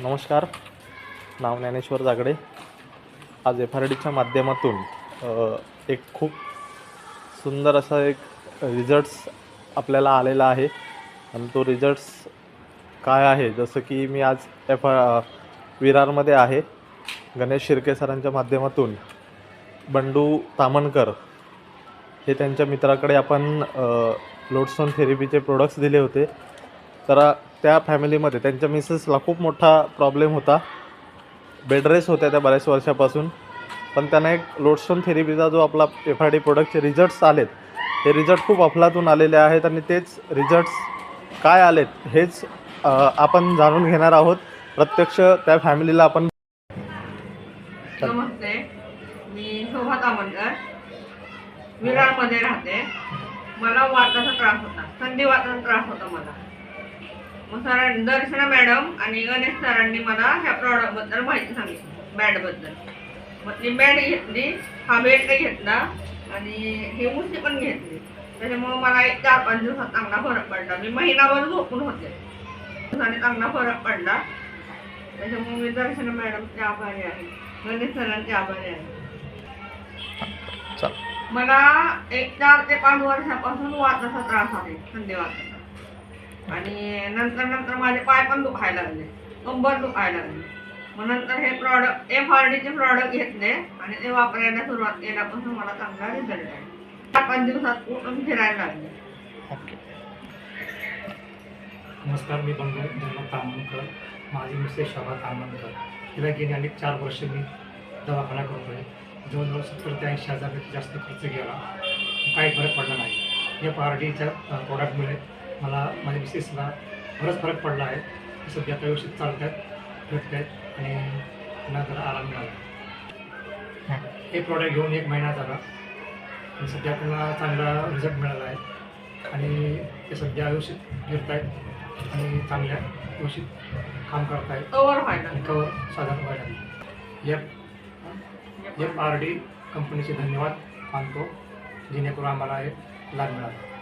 नमस्कार. नाव ज्ञानेश्वर जागडे. आज FRDच्या माध्यमातून एक खूप सुंदर असा एक रिझल्ट्स आपल्याला आलेला आहे आणि तो रिझल्ट्स काय आहे, जसं की मी आज विरारमध्ये आहे. गणेश शिर्के सरांच्या माध्यमातून बंडू तामणकर हे त्यांच्या मित्राकडे आपण लोडस्टोन थेरपीचे प्रोडक्ट्स दिले होते. तर त्या फॅमिलीमध्ये त्यांच्या मिसेसला खूप मोठा प्रॉब्लेम होता. बेडरेस्ट होत्या त्या बऱ्याच वर्षापासून. पण त्यांना एक लोडस्टोन थेरपीचा जो आपला FRD प्रोडक्टचे रिझल्ट्स आलेत, हे रिझल्ट खूप अफलातून आलेले आहेत आणि तेच रिझल्ट्स काय आलेत हेच आपण जाणून घेणार आहोत. प्रत्यक्ष त्या फॅमिलीला आपण. नमस्ते, मी शोभा तामणकर विरारमध्ये राहते. मला वाताचा त्रास होता, संधिवाताचा त्रास होता मला. मग दर्शना मॅडम आणि गणेश सरांनी मला ह्या प्रॉडक्टबद्दल माहिती सांगितली, बॅडबद्दल. मग ती बॅड घेतली, हा बेड घेतला आणि ही मुठी पण घेतली. त्याच्यामुळे मला एक 4-5 दिवसात चांगला फरक पडला. मी महिनाभर झोपून होते आणि चांगला फरक पडला. त्याच्यामुळे मी दर्शना मॅडमचे आभारी आहे, गणेश सरांचे आभारी आहे. मला एक 4 ते 5 वर्षापासून वाताचा त्रास आहे, संधिवाताचा. आणि नंतर माझे पाय पण दुखायला लागले, कंबर दुखायला लागली. मग नंतर हे प्रॉडक्ट FRDचे प्रॉडक्ट घेतले आणि ते वापरायला सुरुवात केल्यापासून मला चांगला रिझल्ट आहे. 4-5 दिवसात उठून फिरायला लागले. नमस्कार, मी बंडू तामणकर. माझी मिसेस शोभा तामणकर. तिला गेली अनेक 4 वर्ष मी दवाखाना करतोय. जवळजवळ 70 ते 80,000 जास्त खर्च गेला, काही फरक पडला नाही. FRDच्या प्रॉडक्टमुळे मला माझ्या मिसेसला बराच फरक पडला आहे. सध्या त्या व्यवस्थित चालत आहेत, फिरत आहेत आणि नंतर आराम मिळाला. हे प्रॉडक्ट घेऊन 1 महिना झाला आणि सध्या त्यांना चांगला रिझल्ट मिळाला आहे आणि ते सध्या व्यवस्थित फिरत आहेत आणि चांगल्या व्यवस्थित काम करत आहेत. कवर साधारण व्हायला. FRD कंपनीचे धन्यवाद मानतो, जेणेकरून आम्हाला हे लाभ मिळाला.